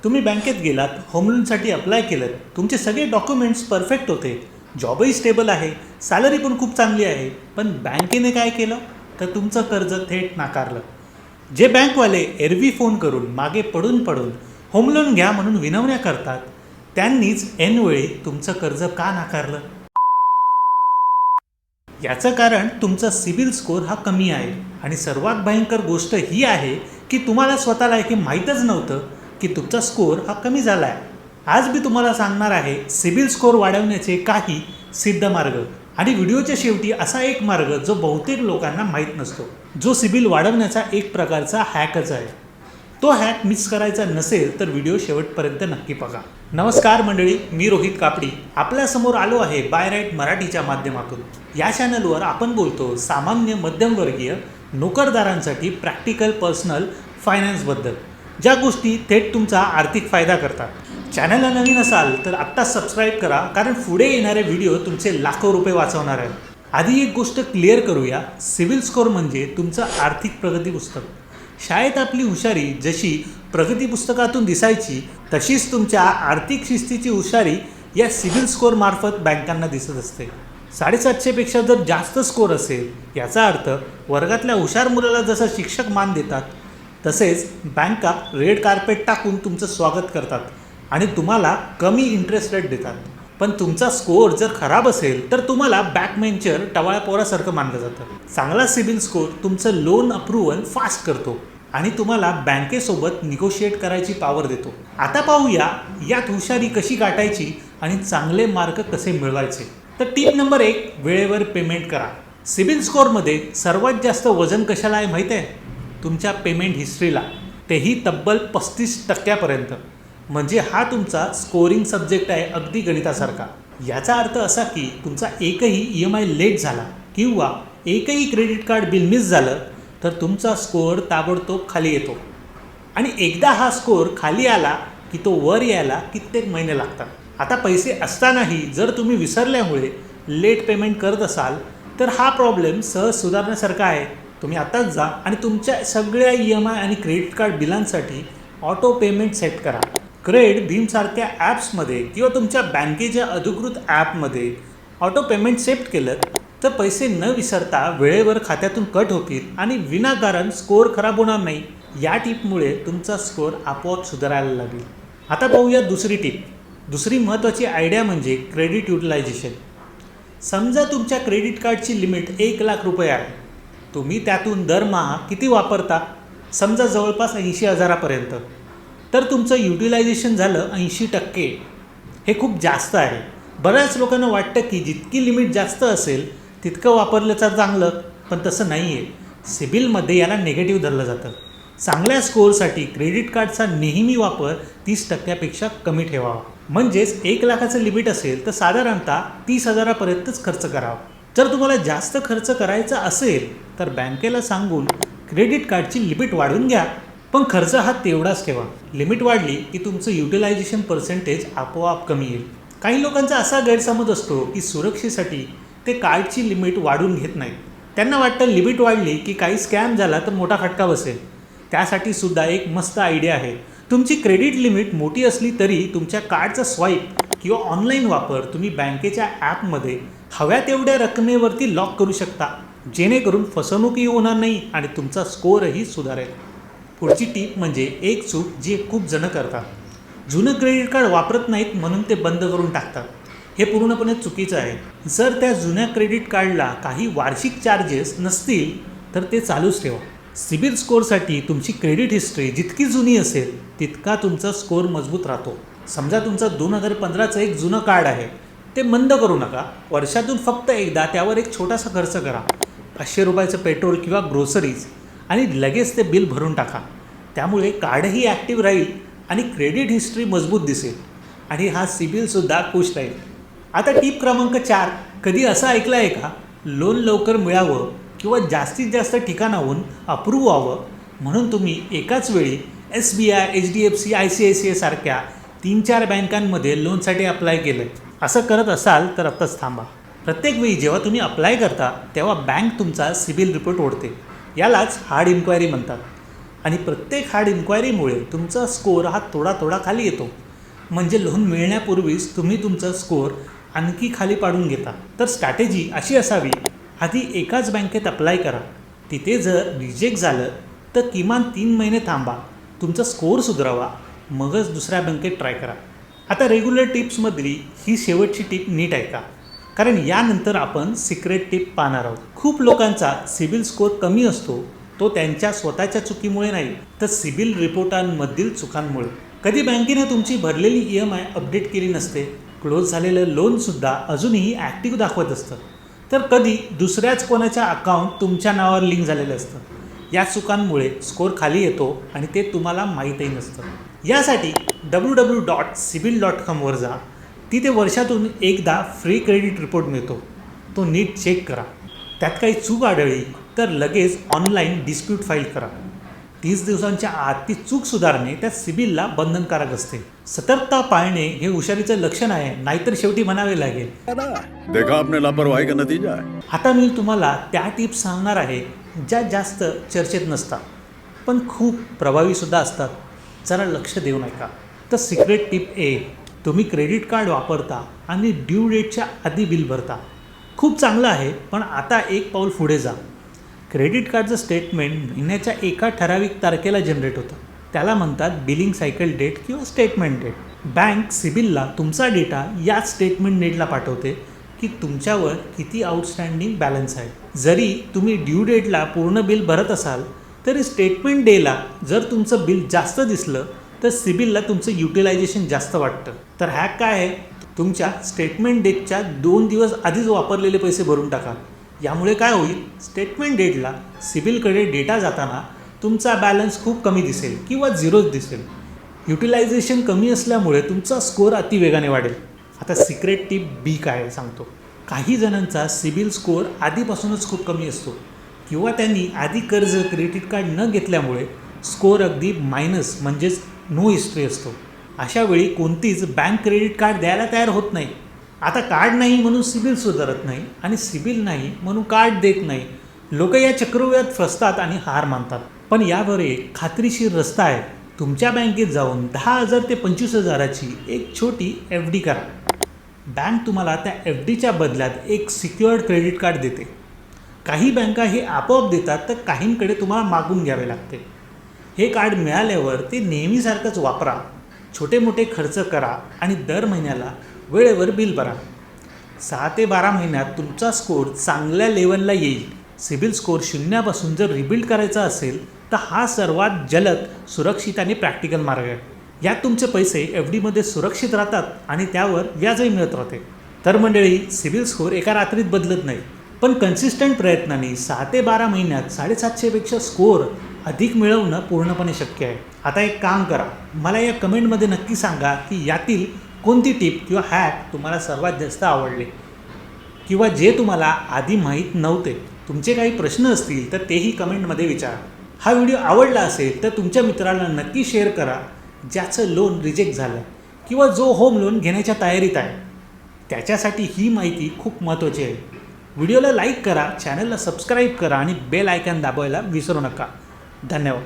तुम्ही बँकेत गेलात, होम लोनसाठी अप्लाय केलं, तुमचे सगळे डॉक्युमेंट्स परफेक्ट होते, जॉबही स्टेबल आहे, सॅलरी पण खूप चांगली आहे, पण बँकेने काय केलं तर तुमचं कर्ज थेट नाकारलं. जे बँकवाले एरवी फोन करून मागे पडून पडून होम लोन घ्या म्हणून विनवण्या करतात, त्यांनीच ऐनवेळी तुमचं कर्ज का नाकारलं? याचं कारण तुमचा सिबिल स्कोअर हा कमी आहे. आणि सर्वात भयंकर गोष्ट ही आहे की तुम्हाला स्वतःला हे माहीतच नव्हतं की तुमचा स्कोअर हा कमी झाला आहे. आज मी तुम्हाला सांगणार आहे सिबिल स्कोअर वाढवण्याचे काही सिद्ध मार्ग, आणि व्हिडिओच्या शेवटी असा एक मार्ग जो बहुतेक लोकांना माहीत नसतो, जो सिबिल वाढवण्याचा एक प्रकारचा हॅकच आहे. तो हॅक मिस करायचा नसेल तर व्हिडिओ शेवटपर्यंत नक्की बघा. नमस्कार मंडळी, मी रोहित कापडी आपल्यासमोर आलो आहे बाय राईट मराठीच्या माध्यमातून. या चॅनलवर आपण बोलतो सामान्य मध्यमवर्गीय नोकरदारांसाठी प्रॅक्टिकल पर्सनल फायनान्सबद्दल, ज्या गोष्टी थेट तुमचा आर्थिक फायदा करतात. चॅनलला नवीन असाल तर आत्ता सबस्क्राईब करा, कारण पुढे येणारे व्हिडिओ तुमचे लाखो रुपये वाचवणार आहेत. आधी एक गोष्ट क्लिअर करूया, सिबिल स्कोअर म्हणजे तुमचं आर्थिक प्रगती पुस्तक. शाळेत आपली हुशारी जशी प्रगती पुस्तकातून दिसायची, तशीच तुमच्या आर्थिक शिस्तीची हुशारी या सिबिल स्कोअर मार्फत बँकांना दिसत असते. 750पेक्षा जर जास्त स्कोअर असेल, याचा अर्थ वर्गातल्या हुशार मुलाला जसं शिक्षक मान देतात, तसेच बँका रेड कार्पेट टाकून तुमचं स्वागत करतात आणि तुम्हाला कमी इंटरेस्ट रेट देतात. पण तुमचा स्कोअर जर खराब असेल तर तुम्हाला बॅकमेंचर टवाळ्या पोरासारखं मानलं जातं. चांगला सिबिल स्कोअर तुमचं लोन अप्रुव्हल फास्ट करतो आणि तुम्हाला बँकेसोबत निगोशिएट करायची पॉवर देतो. आता पाहूया यात हुशारी कशी गाठायची आणि चांगले मार्क कसे मिळवायचे. तर टिप नंबर 1, वेळेवर पेमेंट करा. सिबिल स्कोअरमध्ये सर्वात जास्त वजन कशाला आहे माहीत आहे? तुमच्या पेमेंट हिस्ट्रीला, तेही तब्बल 35%. म्हणजे हा तुमचा स्कोअरिंग सब्जेक्ट आहे, अगदी गणितासारखा. याचा अर्थ असा की तुमचा एकही EMI लेट झाला किंवा एकही क्रेडिट कार्ड बिल मिस झालं तर तुमचा स्कोअर ताबडतोब खाली येतो. आणि एकदा हा स्कोअर खाली आला की तो वर यायला कित्येक महिने लागतात. आता पैसे असतानाही जर तुम्ही विसरल्यामुळे लेट पेमेंट करत असाल तर हा प्रॉब्लेम सहज सुधारण्यासारखा आहे. तुम्ही आत्ताच जा आणि तुमच्या सगळ्या EMI आणि क्रेडिट कार्ड बिलांसाठी ऑटो पेमेंट सेट करा. क्रेड भीमसारख्या ॲप्समध्ये किंवा तुमच्या बँकेच्या अधिकृत ॲपमध्ये ऑटो पेमेंट सेट केलं तर पैसे न विसरता वेळेवर खात्यातून कट होतील आणि विनाकारण स्कोअर खराब होणार नाही. या टिपमुळे तुमचा स्कोअर आपोआप सुधारायला लागेल. आता पाहूया दुसरी टिप. दुसरी महत्त्वाची आयडिया म्हणजे क्रेडिट युटिलायझेशन. समजा तुमच्या क्रेडिट कार्डची लिमिट 1 लाख रुपये आहे. तुम्ही त्यातून दरमहा किती वापरता? समजा जवळपास 80,000पर्यंत. तर तुमचं युटिलायझेशन झालं 80%. हे खूप जास्त आहे. बऱ्याच लोकांना वाटतं की जितकी लिमिट जास्त असेल तितकं वापरलं तर चांगलं, पण तसं नाही आहे. सिबिलमध्ये याला निगेटिव्ह धरलं जातं. चांगल्या स्कोअरसाठी क्रेडिट कार्डचा नेहमी वापर 30%पेक्षा कमी ठेवावा. म्हणजेच 1 लाखाचं लिमिट असेल तर साधारणतः 30,000पर्यंतच खर्च करावा. जर तुम्हाला जास्त खर्च करायचा असेल तर बँकेला सांगून क्रेडिट कार्डची लिमिट वाढवून घ्या, पण खर्च हा तेवढाच ठेवा. लिमिट वाढली की तुमचं युटिलायझेशन पर्सेंटेज आपोआप कमी येईल. काही लोकांचा असा गैरसमज असतो की सुरक्षेसाठी ते कार्डची लिमिट वाढवून घेत नाहीत. त्यांना वाटतं लिमिट वाढली की काही स्कॅम झाला तर मोठा फटका बसेल. त्यासाठी सुद्धा एक मस्त आयडिया आहे. तुमची क्रेडिट लिमिट मोठी असली तरी तुमच्या कार्डचा स्वाईप किंवा ऑनलाईन वापर तुम्ही बँकेच्या ॲपमध्ये हव्या तेवढ्या रकमेवरती लॉक करू शकता, जेणेकरून फसवणूकही होणार नाही आणि तुमचा स्कोअरही सुधारेल. पुढची टीप म्हणजे एक चूक जी खूप जण करतात. जुनं क्रेडिट कार्ड वापरत नाहीत म्हणून ते बंद करून टाकतात. हे पूर्णपणे चुकीचं आहे. जर त्या जुन्या क्रेडिट कार्डला काही वार्षिक चार्जेस नसतील तर ते चालूच ठेवा. सिबिल स्कोअरसाठी तुमची क्रेडिट हिस्ट्री जितकी जुनी असेल तितका तुमचा स्कोअर मजबूत राहतो. समजा तुमचं 2015चं एक जुनं कार्ड आहे, ते बंद करू नका. वर्षातून फक्त एकदा त्यावर एक छोटासा खर्च करा, 500 रुपयाचं पेट्रोल किंवा ग्रोसरीज, आणि लगेच ते बिल भरून टाका. त्यामुळे कार्डही ॲक्टिव्ह राहील आणि क्रेडिट हिस्ट्री मजबूत दिसेल आणि हा सिबिलसुद्धा खुश राहील. आता टीप क्रमांक 4, कधी असं ऐकलं आहे का, लोन लवकर मिळावं किंवा जास्तीत जास्त ठिकाणाहून अप्रूव्ह व्हावं म्हणून तुम्ही एकाच वेळी SBI, HDFC, ICICI सारख्या 3-4 बँकांमध्ये लोनसाठी अप्लाय केलं. असं करत असाल तर आत्ताच थांबा. प्रत्येक वेळी जेव्हा तुम्ही अप्लाय करता तेव्हा बँक तुमचा सिबिल रिपोर्ट ओढते. यालाच हार्ड इन्क्वायरी म्हणतात. आणि प्रत्येक हार्ड इन्क्वायरीमुळे तुमचा स्कोअर हा थोडा थोडा खाली येतो. म्हणजे लोन मिळण्यापूर्वीच तुम्ही तुमचा स्कोअर आणखी खाली पाडून घेता. तर स्ट्रॅटेजी अशी असावी, आधी एकाच बँकेत अप्लाय करा. तिथे जर रिजेक्ट झालं तर किमान 3 महिने थांबा, तुमचा स्कोअर सुधारावा, मगच दुसऱ्या बँकेत ट्राय करा. आता रेग्युलर टिप्समधली ही शेवटची टिप नीट ऐका, कारण यानंतर आपण सिक्रेट टिप पाहणार आहोत. खूप लोकांचा सिबिल स्कोअर कमी असतो तो त्यांच्या स्वतःच्या चुकीमुळे नाही, तर सिबिल रिपोर्टांमधील चुकांमुळे. कधी बँकेने तुमची भरलेली EMI अपडेट केली नसते, क्लोज झालेलं लोनसुद्धा अजूनही ॲक्टिव्ह दाखवत असतं, तर कधी दुसऱ्याच कोणाच्या अकाउंट तुमच्या नावावर लिंक झालेलं असतं. या चुकांमुळे स्कोअर खाली येतो आणि ते तुम्हाला माहीतही नसतं. यासाठी www.sibil.com वर जा. तिथे वर्षातून एकदा फ्री क्रेडिट रिपोर्ट मिळतो, तो नीट चेक करा. त्यात काही चूक आढळली तर लगेच ऑनलाईन डिस्प्यूट फाईल करा. 30 दिवसांच्या आत ती चूक सुधारणे त्या सिबिलला बंधनकारक असते. सतर्कता पाळणे हे हुशारीचं लक्षण आहे, नाहीतर शेवटी म्हणावे लागेल. देखा आपने लापरवाही का नतीजा है. आता मी तुम्हाला त्या टिप्स सांगणार आहे ज्या जास्त चर्चेत नसतात पण खूप प्रभावीसुद्धा असतात. जरा लक्ष देऊन ऐका. तर सिक्रेट टिप 1, तुम्ही क्रेडिट कार्ड वापरता आणि ड्यू डेटच्या आधी बिल भरता. खूप चांगलं आहे, पण आता एक पाऊल पुढे जा. क्रेडिट कार्डचं स्टेटमेंट महिन्याच्या एका ठराविक तारखेला जनरेट होतं, त्याला म्हणतात बिलिंग सायकल डेट किंवा स्टेटमेंट डेट. बँक सिबिलला तुमचा डेटा याच स्टेटमेंट डेटला पाठवते की तुमच्यावर किती आउटस्टँडिंग बॅलन्स आहे. जरी तुम्ही ड्यू डेटला पूर्ण बिल भरत असाल तरी स्टेटमेंट डेला जर तुमचं बिल जास्त दिसलं तर सिबिलला तुमचं युटिलायझेशन जास्त वाटतं. तर हॅक काय आहे, तुमच्या स्टेटमेंट डेटच्या 2 दिवस आधीच वापरलेले पैसे भरून टाका. यामुळे काय होईल, स्टेटमेंट डेटला सिबिलकडे डेटा जाताना तुमचा बॅलन्स खूप कमी दिसेल किंवा झिरोच दिसेल. युटिलायझेशन कमी असल्यामुळे तुमचा स्कोअर अतिवेगाने वाढेल. आता सिक्रेट टिप B काय सांगतो. काही जणांचा सिबिल स्कोअर आधीपासूनच खूप कमी असतो किंवा त्यांनी आधी कर्ज क्रेडिट कार्ड न घेतल्यामुळे स्कोअर अगदी मायनस म्हणजेच नो हिस्ट्री असतो. अशा वेळी कोणतीच बँक क्रेडिट कार्ड द्यायला तयार होत नाही. आता कार्ड नाही म्हणून सिबिल सुधारत नाही आणि सिबिल नाही म्हणून कार्ड देत नाही. लोक या चक्रव्यूहात फसतात आणि हार मानतात. पण यावर एक खात्रीशीर रस्ता आहे. तुमच्या बँकेत जाऊन 10,000 ते 25,000ची एक छोटी FD करा. बँक तुम्हाला त्या FDच्या बदल्यात एक सिक्युअर्ड क्रेडिट कार्ड देते. काही बँका हे आपोआप देतात तर काहींकडे तुम्हाला मागून घ्यावे लागते. हे कार्ड मिळाल्यावर ते नेहमीसारखंच वापरा, छोटे मोठे खर्च करा आणि दर महिन्याला वेळेवर बिल भरा. 6 ते 12 महिन्यात तुमचा स्कोअर चांगल्या लेवलला येईल. सिबिल स्कोअर 0पासून जर रिबिल्ड करायचा असेल तर हा सर्वात जलद, सुरक्षित आणि प्रॅक्टिकल मार्ग आहे. यात तुमचे पैसे FDमध्ये सुरक्षित राहतात आणि त्यावर व्याजही मिळत राहते. तर मंडळी, सिबिल स्कोअर एका रात्रीत बदलत नाही, पण कन्सिस्टंट प्रयत्नांनी 6 ते 12 महिन्यात 750पेक्षा स्कोअर अधिक मिळवणं पूर्णपणे शक्य आहे. आता एक काम करा, मला या कमेंटमध्ये नक्की सांगा की यातील कोणती टिप किंवा हॅक तुम्हाला सर्वात जास्त आवडले किंवा जे तुम्हाला आधी माहीत नव्हते. तुमचे काही प्रश्न असतील तर तेही कमेंटमध्ये विचारा. हा व्हिडिओ आवडला असेल तर तुमच्या मित्रांना नक्की शेअर करा ज्याचं लोन रिजेक्ट झालं किंवा जो होम लोन घेण्याच्या तयारीत आहे. त्याच्यासाठी ही माहिती खूप महत्त्वाची आहे. व्हिडिओला लाईक करा, चॅनलला सबस्क्राईब करा आणि बेल आयकॉन दाबायला विसरू नका. धन्यवाद.